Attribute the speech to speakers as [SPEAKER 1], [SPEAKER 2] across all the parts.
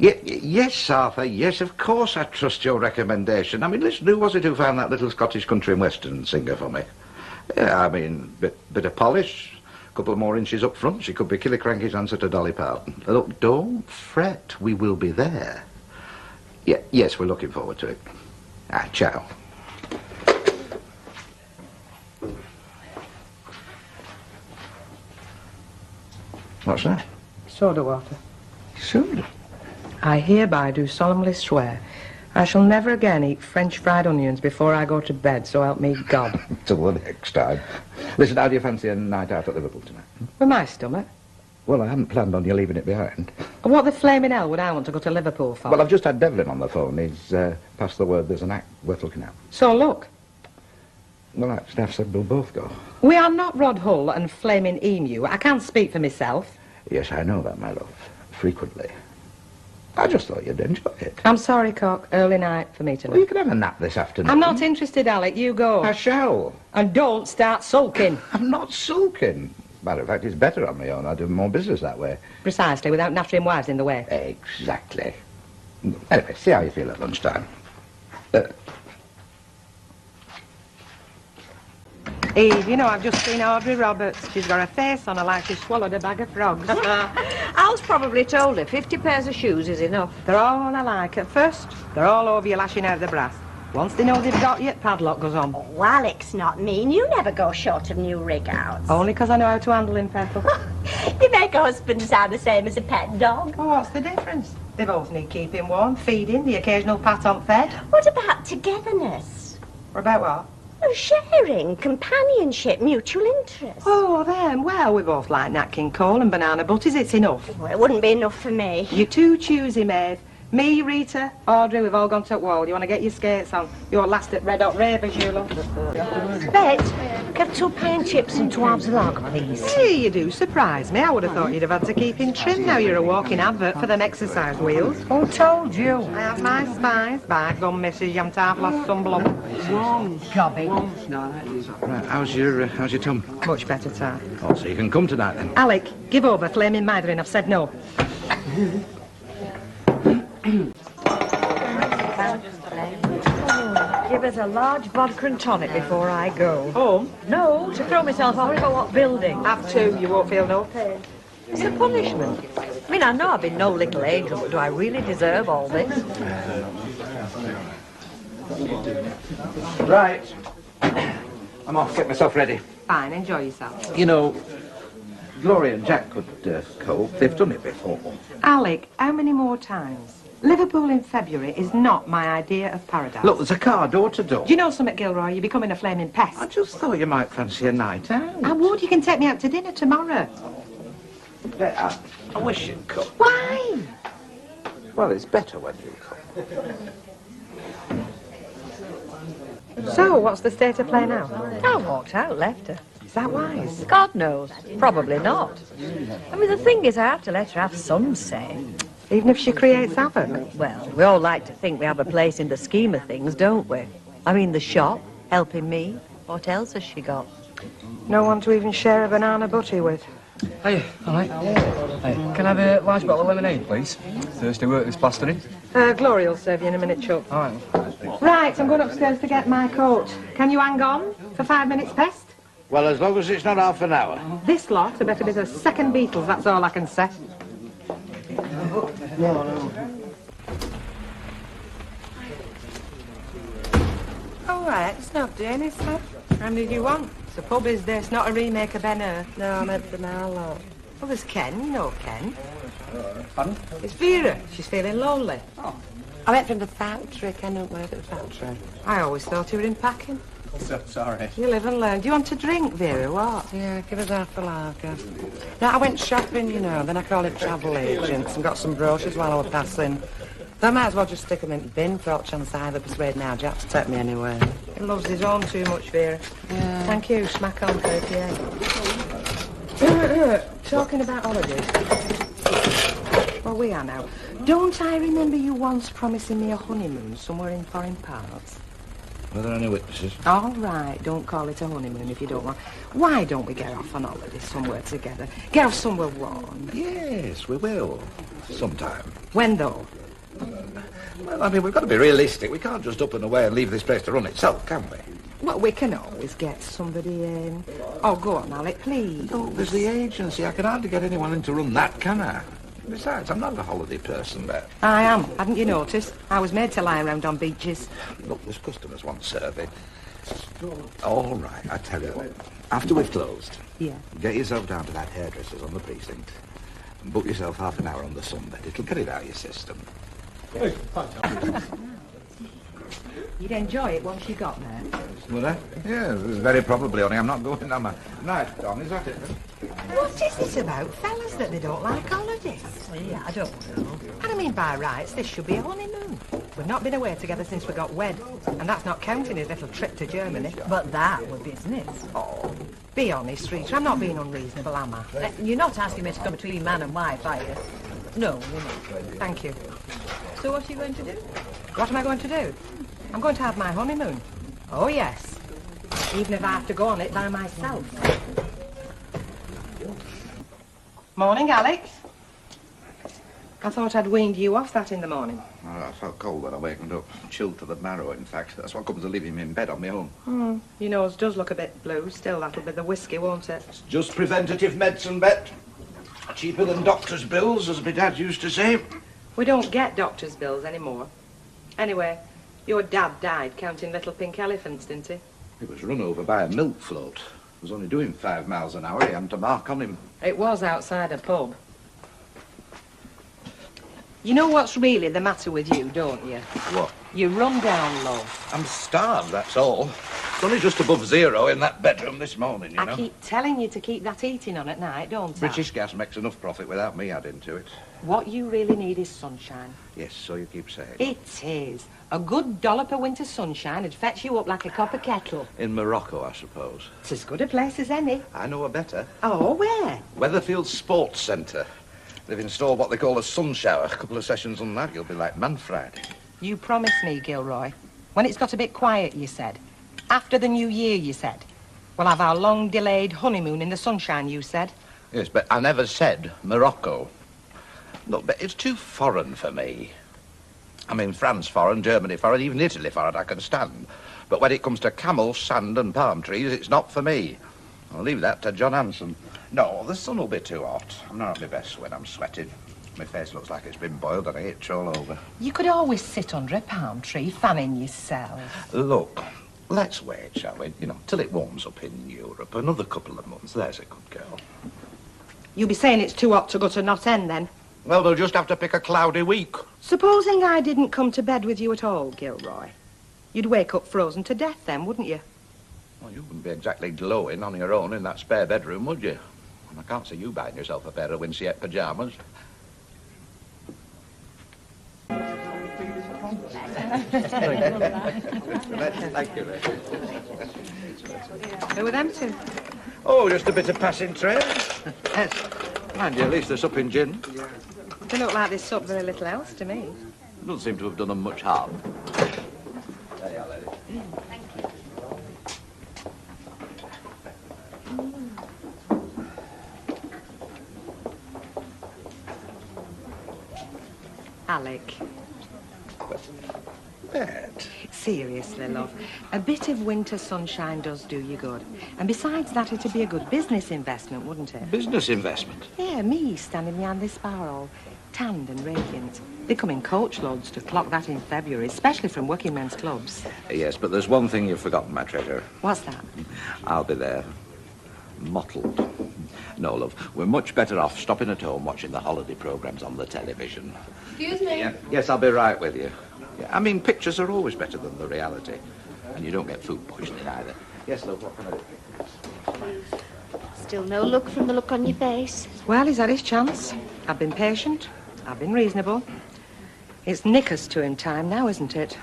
[SPEAKER 1] Yes, Arthur, yes, of course I trust your recommendation. I mean, listen, who was it who found that little Scottish country and western singer for me? Yeah, I mean, bit of polish, a couple more inches up front, she could be Killicranky's answer to Dolly Parton. Look, don't fret, we will be there. Yes, we're looking forward to it. Ciao. What's that?
[SPEAKER 2] Soda water.
[SPEAKER 1] Soda?
[SPEAKER 2] I hereby do solemnly swear I shall never again eat French fried onions before I go to bed, so help me God.
[SPEAKER 1] Till the next time. Listen, how do you fancy a night out at Liverpool tonight?
[SPEAKER 2] With my stomach?
[SPEAKER 1] Well, I hadn't planned on you leaving it behind.
[SPEAKER 2] What the flaming hell would I want to go to Liverpool for?
[SPEAKER 1] Well, I've just had Devlin on the phone. He's passed the word there's an act worth looking at.
[SPEAKER 2] So look.
[SPEAKER 1] Well, that staff said we'll both go.
[SPEAKER 2] We are not Rod Hull and Flaming Emu. I can't speak for myself.
[SPEAKER 1] Yes, I know that, my love. Frequently. I just thought you'd enjoy it.
[SPEAKER 2] I'm sorry, Cock. Early night for me tonight.
[SPEAKER 1] Well, you can have a nap this afternoon.
[SPEAKER 2] I'm not interested, Alec. You go.
[SPEAKER 1] I shall.
[SPEAKER 2] And don't start sulking.
[SPEAKER 1] I'm not sulking. Matter of fact, it's better on my own. I do more business that way.
[SPEAKER 2] Precisely, without nattering wives in the way.
[SPEAKER 1] Exactly. Anyway, see how you feel at lunchtime.
[SPEAKER 2] Eve, you know, I've just seen Audrey Roberts. She's got a face on her like she swallowed a bag of frogs.
[SPEAKER 3] Al's probably told her 50 pairs of shoes is enough.
[SPEAKER 2] They're all alike. At first, they're all over you lashing out the brass. Once they know they've got you, padlock goes on.
[SPEAKER 4] Oh, Alec's not mean. You never go short of new rig-outs.
[SPEAKER 2] Only because I know how to handle him, Pepper.
[SPEAKER 4] You make a husband sound the same as a pet dog.
[SPEAKER 2] Well, what's the difference? They both need keeping warm, feeding, the occasional pat on fed.
[SPEAKER 4] What about togetherness?
[SPEAKER 2] Or about what?
[SPEAKER 4] Oh, sharing, companionship, mutual interest.
[SPEAKER 2] Oh, them. Well, we both like Nat King Cole and banana butties. It's enough.
[SPEAKER 4] Well, it wouldn't be enough for me.
[SPEAKER 2] You're too choosy, Maeve. Me, Rita, Audrey, we've all gone to the wall. You want to get your skates on? You're last at Red Hot Ravers, you lot.
[SPEAKER 4] Bet, have 2 pie and chips and 2 halves of lager, please.
[SPEAKER 2] Hey, you do surprise me. I would have thought you'd have had to keep in trim. Now you're a walking advert for them exercise wheels.
[SPEAKER 3] Who told you?
[SPEAKER 2] I have my spies. By gum, Mrs. Yam half lost some blood.
[SPEAKER 3] Gobby.
[SPEAKER 1] Right, how's your tum?
[SPEAKER 2] Much better, Tar.
[SPEAKER 1] Oh, so you can come tonight, then.
[SPEAKER 2] Alec, give over, flaming mithering. I've said no.
[SPEAKER 3] Give us a large vodka and tonic before I go.
[SPEAKER 2] Home?
[SPEAKER 3] No, to throw myself off for what building?
[SPEAKER 2] Have to. You won't feel no pain.
[SPEAKER 3] It's a punishment. I mean, I know I've been no little angel, but do I really deserve all this?
[SPEAKER 1] Right. I'm off. Get myself ready.
[SPEAKER 2] Fine, enjoy yourself.
[SPEAKER 1] You know, Gloria and Jack could cope. They've done it before.
[SPEAKER 2] Alec, how many more times? Liverpool in February is not my idea of paradise.
[SPEAKER 1] Look, there's a car door to door.
[SPEAKER 2] Do you know something, Gilroy? You're becoming a flaming pest.
[SPEAKER 1] I just thought you might fancy a night out.
[SPEAKER 2] I would. You can take me out to dinner tomorrow.
[SPEAKER 1] I wish you'd come.
[SPEAKER 2] Why?
[SPEAKER 1] Well, it's better when you come.
[SPEAKER 2] So, what's the state of play now?
[SPEAKER 3] I walked out, left her.
[SPEAKER 2] Is that wise?
[SPEAKER 3] God knows. Probably not. I mean, the thing is, I have to let her have some say.
[SPEAKER 2] Even if she creates havoc?
[SPEAKER 3] Well, we all like to think we have a place in the scheme of things, don't we? I mean, the shop, helping me. What else has she got?
[SPEAKER 2] No one to even share a banana butty with.
[SPEAKER 5] Hey, all right. Hey, can I have a large bottle of lemonade, please? Thursday work this plastering.
[SPEAKER 2] Gloria will serve you in a minute, Chuck.
[SPEAKER 5] All right.
[SPEAKER 2] Right, I'm going upstairs to get my coat. Can you hang on for 5 minutes, Pest?
[SPEAKER 1] Well, as long as it's not half an hour.
[SPEAKER 2] This lot are better be the second Beatles, that's all I can say. All right, it's not doing it, sir. How many do you want? It's a pub, is this, not a remake of Ben Hur.
[SPEAKER 3] No, I meant the Marlowe.
[SPEAKER 2] Well, there's Ken, you know Ken.
[SPEAKER 5] Pardon?
[SPEAKER 2] It's Vera. She's feeling lonely.
[SPEAKER 3] Oh. I went from the factory. Ken don't work at the factory.
[SPEAKER 2] I always thought you were in packing.
[SPEAKER 5] So sorry.
[SPEAKER 2] You live and learn. Do you want to drink, Vera? What?
[SPEAKER 3] Yeah, give us half a lager. No, I went shopping, you know, then I called it travel agents and got some brochures while I was passing. So I might as well just stick them in the bin for all chance I either persuade now Jack to take me anywhere.
[SPEAKER 2] He loves his own too much, Vera.
[SPEAKER 3] Yeah.
[SPEAKER 2] Thank you. Smack on, 38. Talking about holidays. Well, we are now. Don't I remember you once promising me a honeymoon somewhere in foreign parts?
[SPEAKER 1] Were there any witnesses?
[SPEAKER 2] All right, don't call it a honeymoon if you don't want. Why don't we get off on holiday somewhere together? Get off somewhere warm.
[SPEAKER 1] Yes, we will. Sometime.
[SPEAKER 2] When, though?
[SPEAKER 1] Well, I mean, we've got to be realistic. We can't just up and away and leave this place to run itself, can we?
[SPEAKER 2] Well, we can always get somebody in. Oh, go on, Alec, please.
[SPEAKER 1] Oh, there's the agency. I can hardly get anyone in to run that, can I? Besides, I'm not a holiday person, Bet.
[SPEAKER 2] I am. Hadn't you noticed? I was made to lie around on beaches.
[SPEAKER 1] Look, there's customers want serving. All right, I tell you what. After we've closed,
[SPEAKER 2] Yeah.
[SPEAKER 1] get yourself down to that hairdresser's on the precinct and book yourself half an hour on the sunbed. It'll get it out of your system.
[SPEAKER 2] You'd enjoy it once you got there.
[SPEAKER 1] Will I? Yeah, very probably, only I'm not going, am I? Right, Tom, is that it?
[SPEAKER 4] What is this about, fellas, that they don't like holidays?
[SPEAKER 2] Yeah, I don't know. And I mean, by rights, this should be a honeymoon. We've not been away together since we got wed, and that's not counting his little trip to Germany.
[SPEAKER 4] But that were business.
[SPEAKER 2] Oh, be honest, Rita. I'm not being unreasonable, am I?
[SPEAKER 4] You're not asking me to come between man and wife, are you? No, you're not.
[SPEAKER 2] Thank you.
[SPEAKER 4] So what are you going to do?
[SPEAKER 2] What am I going to do? I'm going to have my honeymoon. Oh, yes. Even if I have to go on it by myself. Morning, Alec. I thought I'd weaned you off that in the morning.
[SPEAKER 1] Oh, I felt cold when I wakened up. Chilled to the marrow, in fact. That's what comes of leaving me in bed on my own.
[SPEAKER 2] Your nose does look a bit blue. Still, that'll be the whiskey, won't it?
[SPEAKER 1] It's just preventative medicine, Bet. Cheaper than doctor's bills, as my dad used to say.
[SPEAKER 2] We don't get doctor's bills anymore. Anyway, your dad died counting little pink elephants, didn't he?
[SPEAKER 1] He was run over by a milk float. He was only doing 5 miles an hour. He hadn't a mark on him.
[SPEAKER 2] It was outside a pub. You know what's really the matter with you, don't you?
[SPEAKER 1] What?
[SPEAKER 2] You run down, love.
[SPEAKER 1] I'm starved, that's all. It's only just above zero in that bedroom this morning, you know.
[SPEAKER 2] I keep telling you to keep that eating on at night, don't I?
[SPEAKER 1] British Gas makes enough profit without me adding to it.
[SPEAKER 2] What you really need is sunshine.
[SPEAKER 1] Yes, so you keep saying.
[SPEAKER 2] It is. A good dollop of winter sunshine would fetch you up like a copper kettle.
[SPEAKER 1] In Morocco, I suppose.
[SPEAKER 2] It's as good a place as any.
[SPEAKER 1] I know a better.
[SPEAKER 2] Oh, where?
[SPEAKER 1] Weatherfield Sports Centre. They've installed what they call a sun shower. A couple of sessions on that, you'll be like Manfred.
[SPEAKER 2] You promised me, Gilroy. When it's got a bit quiet, you said. After the new year, you said. We'll have our long-delayed honeymoon in the sunshine, you said.
[SPEAKER 1] Yes, but I never said Morocco. Look, but it's too foreign for me. I mean, France foreign, Germany foreign, even Italy foreign, I can stand. But when it comes to camels, sand and palm trees, it's not for me. I'll leave that to John Hanson. No, the sun will be too hot. I'm not at my best when I'm sweating. My face looks like it's been boiled and I itch all over.
[SPEAKER 2] You could always sit under a palm tree, fanning yourself.
[SPEAKER 1] Look, let's wait, shall we? You know, till it warms up in Europe. Another couple of months, there's a good girl.
[SPEAKER 2] You'll be saying it's too hot to go to Knot End, then?
[SPEAKER 1] Well, they'll just have to pick a cloudy week.
[SPEAKER 2] Supposing I didn't come to bed with you at all, Gilroy. You'd wake up frozen to death then, wouldn't you?
[SPEAKER 1] Well, you wouldn't be exactly glowing on your own in that spare bedroom, would you? And I can't see you buying yourself a pair of Winceyette pyjamas. Thank you, Ray.
[SPEAKER 2] Who were them two?
[SPEAKER 1] Oh, just a bit of passing trade. Yes. Mind you, at least they're supping gin.
[SPEAKER 2] They look like they sup very little else to me.
[SPEAKER 1] Doesn't seem to have done them much harm. There you are, lady.
[SPEAKER 2] Alec.
[SPEAKER 1] Bet.
[SPEAKER 2] Seriously, love. A bit of winter sunshine does do you good. And besides that, it'd be a good business investment, wouldn't it?
[SPEAKER 1] Business investment.
[SPEAKER 2] Yeah, me standing behind this bar all tanned and radiant. They come in coachloads to clock that in February, especially from working men's clubs.
[SPEAKER 1] Yes, but there's one thing you've forgotten, my treasure.
[SPEAKER 2] What's that?
[SPEAKER 1] I'll be there. Mottled. No, love, we're much better off stopping at home watching the holiday programmes on the television.
[SPEAKER 6] Excuse me.
[SPEAKER 1] Yeah. Yes, I'll be right with you. Yeah, I mean, pictures are always better than the reality. And you don't get food poisoning either. Yes, love, what can I do?
[SPEAKER 6] Still no luck from the look on your face.
[SPEAKER 2] Well, he's had his chance. I've been patient. I've been reasonable. It's knickers to him time now, isn't it?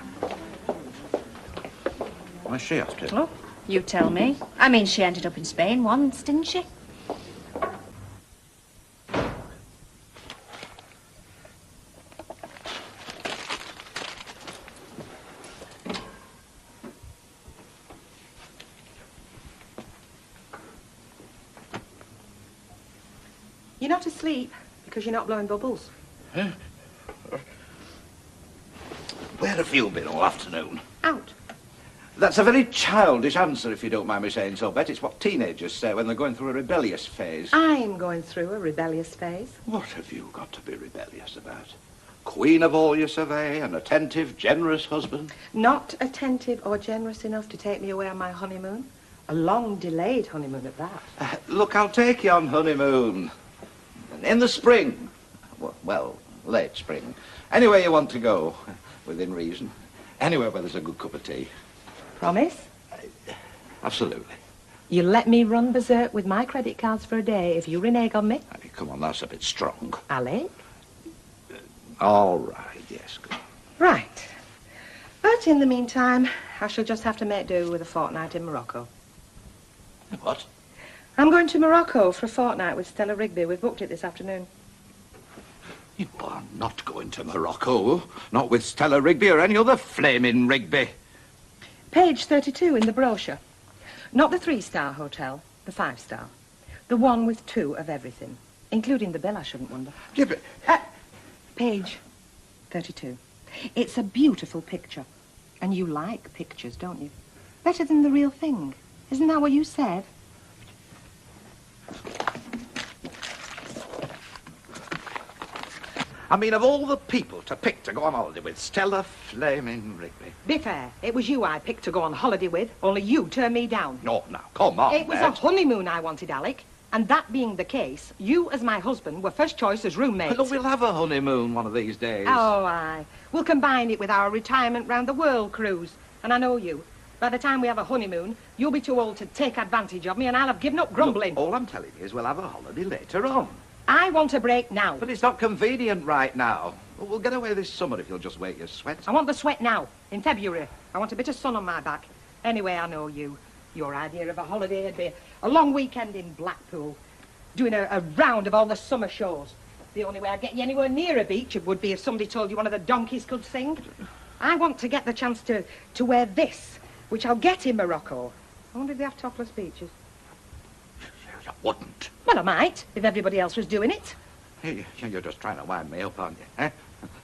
[SPEAKER 1] Where's she off to?
[SPEAKER 2] Oh,
[SPEAKER 6] You tell me. I mean, she ended up in Spain once, didn't she?
[SPEAKER 2] You're not asleep because you're not blowing bubbles.
[SPEAKER 1] Where have you been all afternoon?
[SPEAKER 2] Out.
[SPEAKER 1] That's a very childish answer, if you don't mind me saying so, Bet. It's what teenagers say when they're going through a rebellious phase.
[SPEAKER 2] I'm going through a rebellious phase.
[SPEAKER 1] What have you got to be rebellious about? Queen of all you survey, an attentive, generous husband?
[SPEAKER 2] Not attentive or generous enough to take me away on my honeymoon. A long-delayed honeymoon at that.
[SPEAKER 1] Look, I'll take you on honeymoon. In the spring. Well, late spring. Anywhere you want to go, within reason. Anywhere where there's a good cup of tea.
[SPEAKER 2] Promise?
[SPEAKER 1] Absolutely.
[SPEAKER 2] You'll let me run berserk with my credit cards for a day if you renege on me?
[SPEAKER 1] I mean, come on, that's a bit strong.
[SPEAKER 2] Alec?
[SPEAKER 1] All right, yes, good.
[SPEAKER 2] Right. But in the meantime, I shall just have to make do with a fortnight in Morocco.
[SPEAKER 1] What?
[SPEAKER 2] I'm going to Morocco for a fortnight with Stella Rigby. We've booked it this afternoon.
[SPEAKER 1] You are not going to Morocco. Not with Stella Rigby or any other flaming Rigby.
[SPEAKER 2] Page 32 in the brochure. Not the 3-star hotel, the 5-star. The one with 2 of everything, including the bill, I shouldn't wonder.
[SPEAKER 1] Yeah, but...
[SPEAKER 2] Page 32. It's a beautiful picture. And you like pictures, don't you? Better than the real thing. Isn't that what you said?
[SPEAKER 1] I mean, of all the people to pick to go on holiday with, Stella flaming Rigby.
[SPEAKER 2] Be fair, it was you I picked to go on holiday with, only you turned me down.
[SPEAKER 1] No, now, come on,
[SPEAKER 2] It was a
[SPEAKER 1] Bet.
[SPEAKER 2] honeymoon I wanted, Alec. And that being the case, you as my husband were first choice as roommates.
[SPEAKER 1] Look, we'll have a honeymoon one of these days.
[SPEAKER 2] Oh, aye. We'll combine it with our retirement round the world cruise. And I know you. By the time we have a honeymoon, you'll be too old to take advantage of me and I'll have given up grumbling.
[SPEAKER 1] Look, all I'm telling you is we'll have a holiday later on.
[SPEAKER 2] I want a break now.
[SPEAKER 1] But it's not convenient right now. We'll get away this summer if you'll just wait your sweat.
[SPEAKER 2] I want the sweat now, in February. I want a bit of sun on my back. Anyway, I know you. Your idea of a holiday would be a long weekend in Blackpool, doing a round of all the summer shows. The only way I'd get you anywhere near a beach would be if somebody told you one of the donkeys could sing. I want to get the chance to wear this, which I'll get in Morocco. I wonder if they have topless beaches.
[SPEAKER 1] You wouldn't.
[SPEAKER 2] Well, I might, if everybody else was doing it.
[SPEAKER 1] You're just trying to wind me up, aren't you? Eh?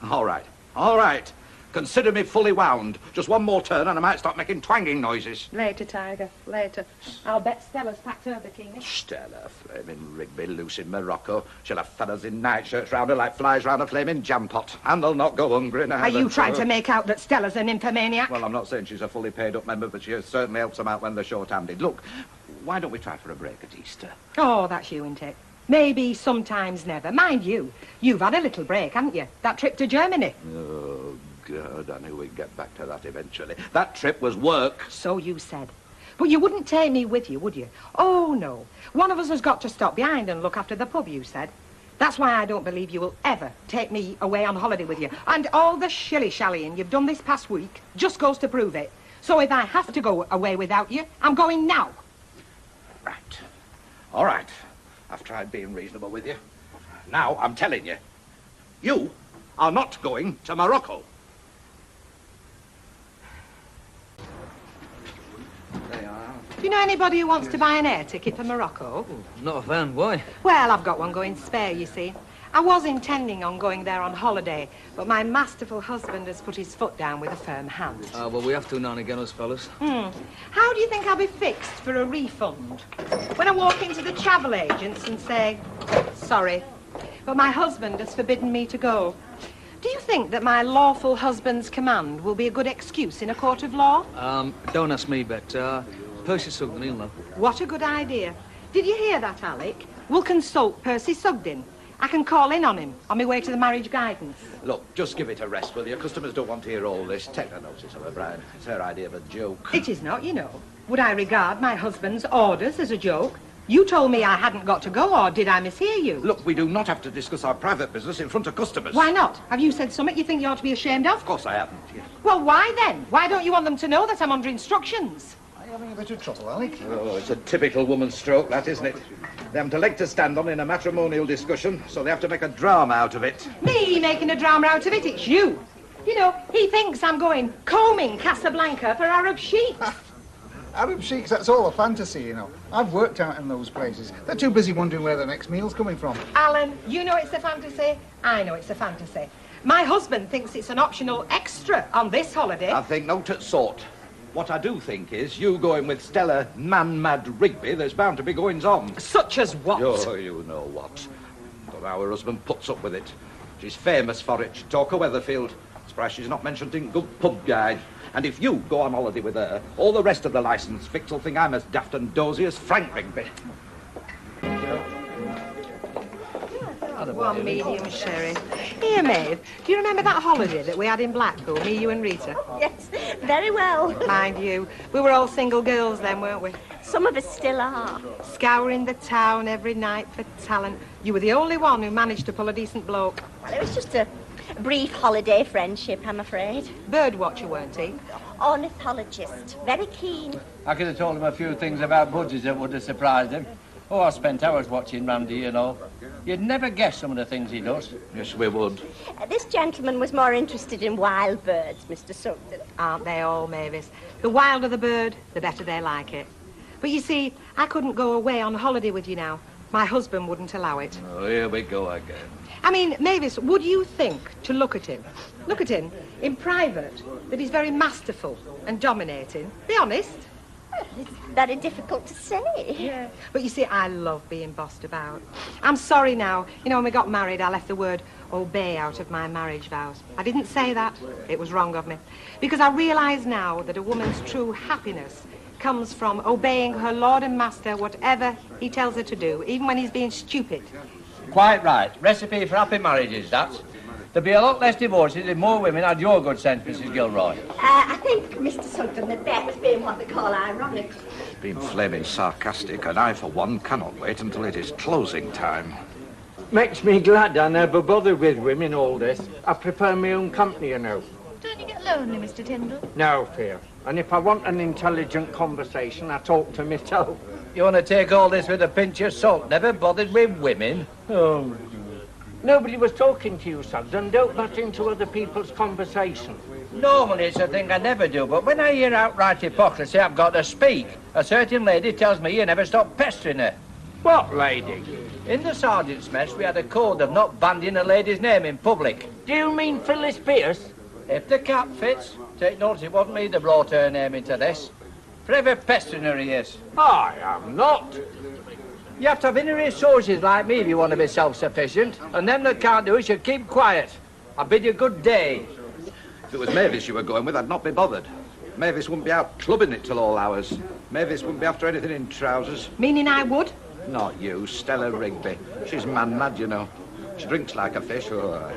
[SPEAKER 1] All right. All right. Consider me fully wound. Just one more turn and I might start making twanging noises.
[SPEAKER 2] Later, Tiger, later. I'll bet Stella's packed her bikini.
[SPEAKER 1] Stella, flaming Rigby, loose in Morocco. She'll have fellas in nightshirts round her like flies round a flaming jam pot. And they'll not go hungry now.
[SPEAKER 2] Are you trying to make out that Stella's an nymphomaniac?
[SPEAKER 1] Well, I'm not saying she's a fully paid-up member, but she certainly helps them out when they're short-handed. Look, why don't we try for a break at Easter?
[SPEAKER 2] Oh, that's you, isn't it? Maybe, sometimes, never. Mind you, you've had a little break, haven't you? That trip to Germany.
[SPEAKER 1] Oh, God, I knew we'd get back to that eventually. That trip was work.
[SPEAKER 2] So you said. But you wouldn't take me with you, would you? Oh, no. One of us has got to stop behind and look after the pub, you said. That's why I don't believe you will ever take me away on holiday with you. And all the shilly-shallying you've done this past week just goes to prove it. So if I have to go away without you, I'm going now.
[SPEAKER 1] Right. All right. I've tried being reasonable with you. Now, I'm telling you, you are not going to Morocco.
[SPEAKER 5] They are.
[SPEAKER 2] Do you know anybody who wants to buy an air ticket for Morocco?
[SPEAKER 5] Not a fan, why?
[SPEAKER 2] Well, I've got one going spare, you see. I was intending on going there on holiday, but my masterful husband has put his foot down with a firm hand.
[SPEAKER 5] Well, we have to now and again, us fellas.
[SPEAKER 2] How do you think I'll be fixed for a refund? When I walk into the travel agents and say, sorry, but my husband has forbidden me to go. Do you think that my lawful husband's command will be a good excuse in a court of law?
[SPEAKER 5] Don't ask me, Bet. Percy Sugden, he'll know.
[SPEAKER 2] What a good idea. Did you hear that, Alec? We'll consult Percy Sugden. I can call in on him on my way to the marriage guidance.
[SPEAKER 1] Look, just give it a rest, will you? Customers don't want to hear all this. Take no notice of her, Brian. It's her idea of a joke.
[SPEAKER 2] It is not, you know. Would I regard my husband's orders as a joke? You told me I hadn't got to go, or did I mishear you?
[SPEAKER 1] Look, we do not have to discuss our private business in front of customers.
[SPEAKER 2] Why not? Have you said something you think you ought to be ashamed of?
[SPEAKER 1] Of course I haven't, yes.
[SPEAKER 2] Well, why then? Why don't you want them to know that I'm under instructions?
[SPEAKER 7] Are you having a bit of trouble, Alec?
[SPEAKER 1] Oh, it's a typical woman's stroke, that, isn't it? They haven't a leg to stand on in a matrimonial discussion, so they have to make a drama out of it.
[SPEAKER 2] Me making a drama out of it? It's you. You know, he thinks I'm going combing Casablanca for Arab sheep.
[SPEAKER 7] Arab sheiks, that's all a fantasy, you know. I've worked out in those places. They're too busy wondering where the next meal's coming from.
[SPEAKER 2] Alan, you know it's a fantasy. I know it's a fantasy. My husband thinks it's an optional extra on this holiday.
[SPEAKER 1] I think not at sort. What I do think is, you going with Stella man-mad Rigby, there's bound to be goings-on.
[SPEAKER 2] Such as what?
[SPEAKER 1] Oh, you know what. But our husband puts up with it. She's famous for it. She talk of Weatherfield. Surprised she's not mentioned in good pub guide. And if you go on holiday with her, all the rest of the licensed fix will think I'm as daft and dozy as Frank Rigby.
[SPEAKER 2] One medium sherry. Here, Maeve, do you remember that holiday that we had in Blackpool, me, you and Rita?
[SPEAKER 4] Yes, very well.
[SPEAKER 2] Mind you, we were all single girls then, weren't we?
[SPEAKER 4] Some of us still are.
[SPEAKER 2] Scouring the town every night for talent. You were the only one who managed to pull a decent bloke.
[SPEAKER 4] Well, it was just a brief holiday friendship, I'm afraid.
[SPEAKER 2] Bird watcher, weren't he?
[SPEAKER 4] Ornithologist. Very keen.
[SPEAKER 8] I could have told him a few things about budgies that would have surprised him. Oh, I spent hours watching Randy, you know. You'd never guess some of the things he does.
[SPEAKER 1] Yes, we would.
[SPEAKER 4] This gentleman was more interested in wild birds, Mr. Sugden.
[SPEAKER 2] Aren't they all, Mavis? The wilder the bird, the better they like it. But you see, I couldn't go away on holiday with you now. My husband wouldn't allow it.
[SPEAKER 1] Oh, here we go again.
[SPEAKER 2] I mean, Mavis, would you think to look at him in private, that he's very masterful and dominating? Be honest.
[SPEAKER 4] It's very difficult to say.
[SPEAKER 2] Yeah. But you see, I love being bossed about. I'm sorry now. You know, when we got married, I left the word obey out of my marriage vows. I didn't say that. It was wrong of me. Because I realise now that a woman's true happiness comes from obeying her lord and master, whatever he tells her to do, even when he's being stupid.
[SPEAKER 8] Quite right. Recipe for happy marriages, that. There'd be a lot less divorces if more women had your good sense, Mrs. Gilroy.
[SPEAKER 4] I think, Mr. Sugden, that that's being what they call ironic.
[SPEAKER 1] Being flaming sarcastic, and I, for one, cannot wait until it is closing time.
[SPEAKER 9] Makes me glad I never bother with women all this. I prefer my own company, you know.
[SPEAKER 6] Don't you get lonely, Mr. Tyndall?
[SPEAKER 9] No fear. And if I want an intelligent conversation, I talk to myself.
[SPEAKER 8] You want to take all this with a pinch of salt? Never bothered with women? Oh,
[SPEAKER 9] Nobody was talking to you, Sugden. Don't butt into other people's conversation.
[SPEAKER 8] normally it's a thing I never do, but when I hear outright hypocrisy, I've got to speak. A certain lady tells me you never stop pestering her.
[SPEAKER 9] What lady?
[SPEAKER 8] In the sergeant's mess, we had a code of not bandying a lady's name in public.
[SPEAKER 9] Do you mean Phyllis Pierce?
[SPEAKER 8] If the cap fits, take notice it wasn't me that brought her name into this. Forever pestering her he is.
[SPEAKER 9] I am not.
[SPEAKER 8] You have to have inner resources like me if you want to be self-sufficient, and them that can't do it should keep quiet. I bid you good day.
[SPEAKER 1] If it was Mavis you were going with, I'd not be bothered. Mavis wouldn't be out clubbing it till all hours. Mavis wouldn't be after anything in trousers.
[SPEAKER 2] Meaning I would?
[SPEAKER 1] Not you, Stella Rigby. She's man-mad, you know. She drinks like a fish. Oh,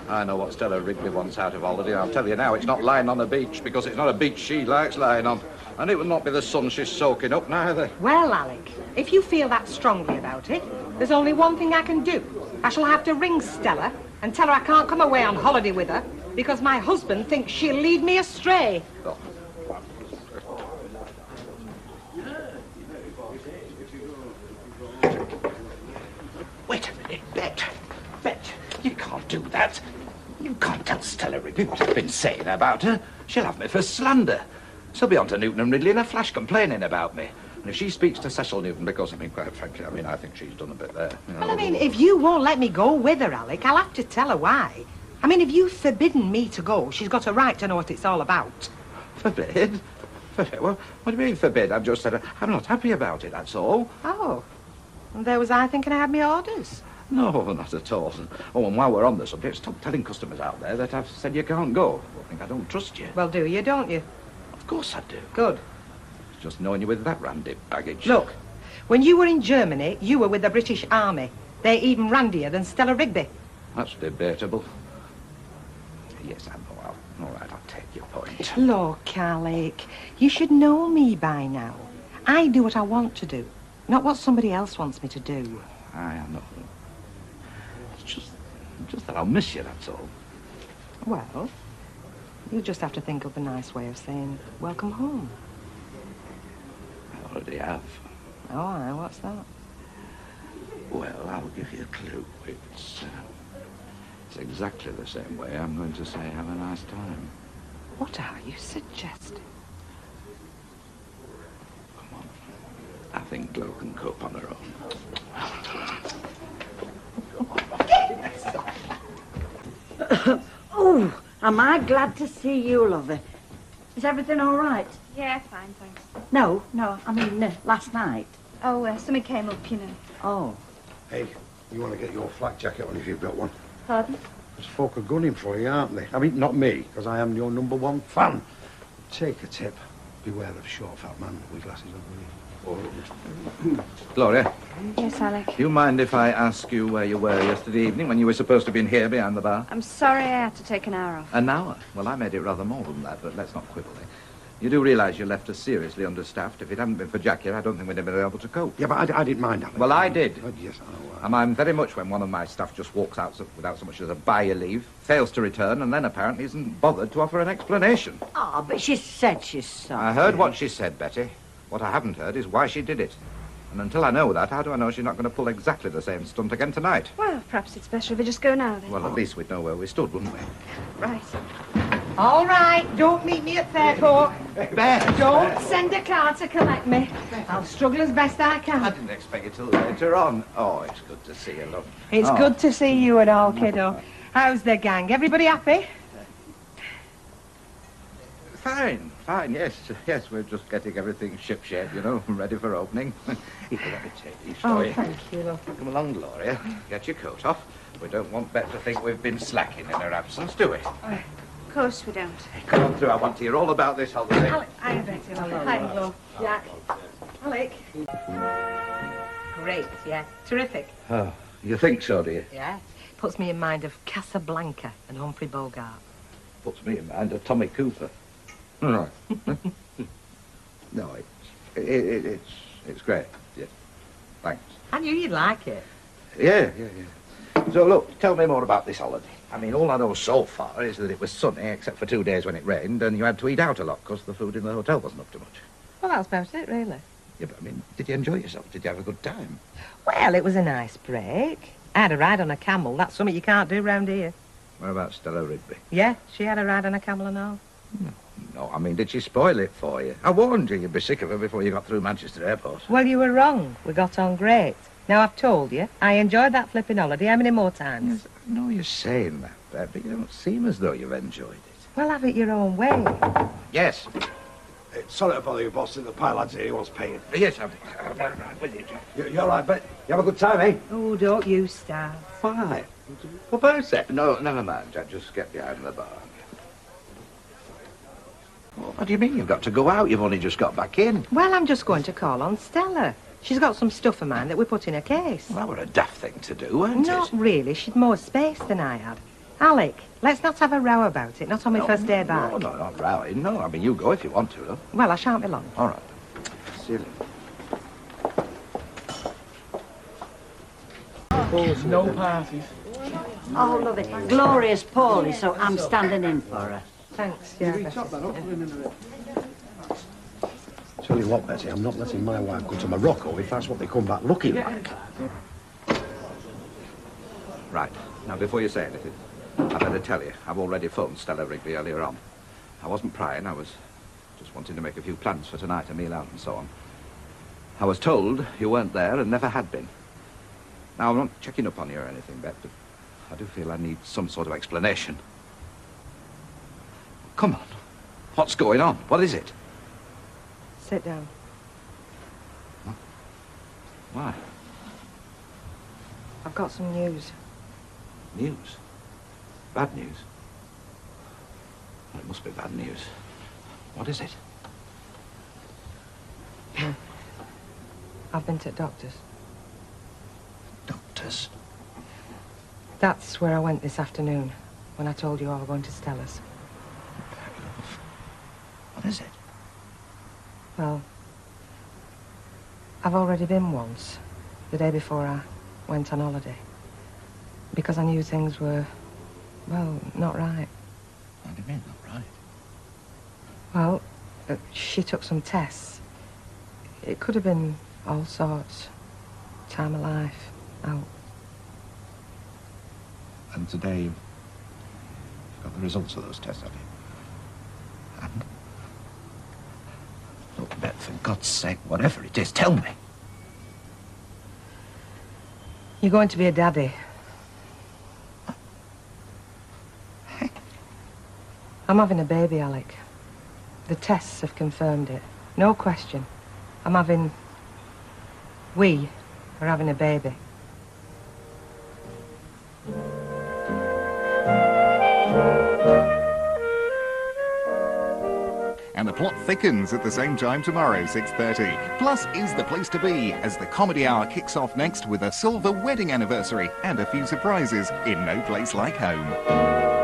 [SPEAKER 1] I know what Stella Rigby wants out of holiday. I'll tell you now, it's not lying on the beach, because it's not a beach she likes lying on. And it will not be the sun she's soaking up, neither.
[SPEAKER 2] Well, Alec, if you feel that strongly about it, there's only one thing I can do. I shall have to ring Stella and tell her I can't come away on holiday with her because my husband thinks she'll lead me astray.
[SPEAKER 1] Oh. Wait a minute, Bet. You can't do that. You can't tell Stella Rigby what I've been saying about her. She'll have me for slander. She'll be on to Newton and Ridley in a flash complaining about me. And if she speaks to Cecil Newton, because, quite frankly, I think she's done a bit there. You know.
[SPEAKER 2] Well, if you won't let me go with her, Alec, I'll have to tell her why. If you've forbidden me to go, she's got a right to know what it's all about.
[SPEAKER 1] Forbid? Well, what do you mean forbid? I've just said I'm not happy about it, that's all.
[SPEAKER 2] Oh. And there was I thinking I had my orders.
[SPEAKER 1] No, not at all. Oh, and while we're on the subject, stop telling customers out there that I've said you can't go. They'll think I don't trust you.
[SPEAKER 2] Well, do you, don't you?
[SPEAKER 1] Of course I do.
[SPEAKER 2] Good.
[SPEAKER 1] It's just knowing you with that randy baggage.
[SPEAKER 2] Look, when you were in Germany, you were with the British Army. They're even randier than Stella Rigby.
[SPEAKER 1] That's debatable. Yes, I know. All right, I'll take your point.
[SPEAKER 2] Look, Alec, you should know me by now. I do what I want to do, not what somebody else wants me to do.
[SPEAKER 1] I know. It's just that I'll miss you, that's all.
[SPEAKER 2] Well, you just have to think up a nice way of saying, welcome home.
[SPEAKER 1] I already have.
[SPEAKER 2] Oh, aye, what's that?
[SPEAKER 1] Well, I'll give you a clue. It's exactly the same way I'm going to say have a nice time.
[SPEAKER 2] What are you suggesting?
[SPEAKER 1] I think Glo can cope on her own.
[SPEAKER 10] Oh, am I glad to see you, lovey. Is everything all right?
[SPEAKER 6] Yeah, fine, thanks.
[SPEAKER 10] No, I mean, last night.
[SPEAKER 6] Oh, something came up, you know.
[SPEAKER 10] Oh.
[SPEAKER 11] Hey, you want to get your flak jacket on if you've got one?
[SPEAKER 6] Pardon?
[SPEAKER 11] There's folk are gunning for you, aren't they? I mean, not me, because I am your #1 fan. Take a tip. Beware of short, fat man with glasses on.
[SPEAKER 1] Gloria,
[SPEAKER 6] Yes, Alec.
[SPEAKER 1] do you mind if I ask you where you were yesterday evening when you were supposed to be in here behind the bar?
[SPEAKER 6] I'm sorry I had to take an hour off.
[SPEAKER 1] An hour? Well, I made it rather more than that, but let's not quibble, eh? You do realise you left us seriously understaffed. If it hadn't been for Jack here, I don't think we'd have been able to cope.
[SPEAKER 11] Yeah, but I didn't mind, Alec.
[SPEAKER 1] Well, I did.
[SPEAKER 11] Oh, yes, I know.
[SPEAKER 1] And I'm very much when one of my staff just walks out without so much as a buy-your leave, fails to return, and then apparently isn't bothered to offer an explanation.
[SPEAKER 10] Oh, but she said she's sorry.
[SPEAKER 1] I heard what she said, Betty. What I haven't heard is why she did it. And until I know that, how do I know she's not going to pull exactly the same stunt again tonight?
[SPEAKER 6] Well, perhaps it's better if we just go now, then.
[SPEAKER 1] Well, at least we'd know where we stood, wouldn't we?
[SPEAKER 6] Right.
[SPEAKER 2] All right, don't meet me at Fairport.
[SPEAKER 1] Beth!
[SPEAKER 2] Don't send a car to collect me. I'll struggle as best I
[SPEAKER 1] I
[SPEAKER 2] can.
[SPEAKER 1] didn't expect you till later on. Oh, it's good to see you, love.
[SPEAKER 2] It's
[SPEAKER 1] Oh.
[SPEAKER 2] good to see you and all, kiddo. How's the gang? Everybody happy?
[SPEAKER 1] Fine, yes, we're just getting everything ship-shape, you know, ready for opening. Here, let me take these for you.
[SPEAKER 2] Thank you, love.
[SPEAKER 1] Come along, Gloria. Get your coat off. We don't want Bet to think we've been slacking in her absence, do we?
[SPEAKER 6] Of course we don't.
[SPEAKER 1] Hey, come on through. I want to hear all about this holiday.
[SPEAKER 2] Alec, I bet you. Hi, love. Jack. Alec. Great, yeah. Terrific.
[SPEAKER 1] Oh, you think so, do you?
[SPEAKER 2] Yeah. Puts me in mind of Casablanca and Humphrey Bogart.
[SPEAKER 1] Puts me in mind of Tommy Cooper. Right. No, it's great. Yeah. Thanks.
[SPEAKER 2] I knew you'd like it.
[SPEAKER 1] Yeah. So, look, tell me more about this holiday. I mean, all I know so far is that it was sunny, except for 2 days when it rained, and you had to eat out a lot because the food in the hotel wasn't up to much.
[SPEAKER 2] Well, that's about it, really.
[SPEAKER 1] Yeah, but, I mean, did you enjoy yourself? Did you have a good time?
[SPEAKER 2] Well, it was a nice break. I had a ride on a camel. That's something you can't do round here.
[SPEAKER 1] What about Stella Rigby?
[SPEAKER 2] Yeah, she had a ride on a camel and all.
[SPEAKER 1] No, I mean, did she spoil it for you? I warned you you'd be sick of her before you got through Manchester Airport.
[SPEAKER 2] Well, you were wrong. We got on great. Now, I've told you, I enjoyed that flipping holiday. How many more times?
[SPEAKER 1] Yes, I know you're saying that, Beth, but you don't seem as though you've enjoyed it.
[SPEAKER 2] Well, have it your own way.
[SPEAKER 1] Yes.
[SPEAKER 11] Sorry to bother you, boss. The pilot's here. He wants paying.
[SPEAKER 1] Yes, I'm right with you, Jack.
[SPEAKER 11] You're all right, Bet? You have a good time, eh?
[SPEAKER 2] Oh, don't you start.
[SPEAKER 11] Why? What about that?
[SPEAKER 1] No, never mind, Jack. Just get behind the bar. Well, what do you mean you've got to go out? You've only just got back in.
[SPEAKER 2] Well, I'm just going to call on Stella. She's got some stuff of mine that we put in her case.
[SPEAKER 1] Well, that were a daft thing to do, weren't
[SPEAKER 2] Not
[SPEAKER 1] it?
[SPEAKER 2] really. She'd more space than I had. Alec, let's not have a row about it. Not on my first day back.
[SPEAKER 1] No, not rowing. No, I mean, you go if you want to, though.
[SPEAKER 2] Well, I shan't be long.
[SPEAKER 1] All right. See you later.
[SPEAKER 5] No parties.
[SPEAKER 10] Oh, lovely. Gloria's poorly, so I'm standing in for her.
[SPEAKER 2] Thanks, yeah.
[SPEAKER 11] Tell you what, Betty, I'm not letting my wife go to Morocco if that's what they come back looking like.
[SPEAKER 1] Right. Now, before you say anything, I better tell you, I've already phoned Stella Rigby earlier on. I wasn't prying. I was just wanting to make a few plans for tonight, a meal out and so on. I was told you weren't there and never had been. Now, I'm not checking up on you or anything, Bet, but I do feel I need some sort of explanation. Come on. What's going on? What is it?
[SPEAKER 2] Sit down.
[SPEAKER 1] Why?
[SPEAKER 2] I've got some news.
[SPEAKER 1] News? Bad news? Well, it must be bad news. What is it?
[SPEAKER 2] I've been to the doctor's.
[SPEAKER 1] Doctors?
[SPEAKER 2] That's where I went this afternoon, when I told you I was going to Stella's.
[SPEAKER 1] What is it?
[SPEAKER 2] Well, I've already been once, the day before I went on holiday, because I knew things were, well, not right.
[SPEAKER 1] What do you mean, not right?
[SPEAKER 2] Well, she took some tests. It could have been all sorts. Time of life, out.
[SPEAKER 1] And today, you've got the results of those tests, have you? And? Look, Beth, for God's sake, whatever it is, tell me.
[SPEAKER 2] You're going to be a daddy. I'm having a baby, Alec. The tests have confirmed it. No question. We are having a baby.
[SPEAKER 12] And the plot thickens at the same time tomorrow, 6:30. Plus is the place to be as the comedy hour kicks off next with a silver wedding anniversary and a few surprises in No Place Like Home.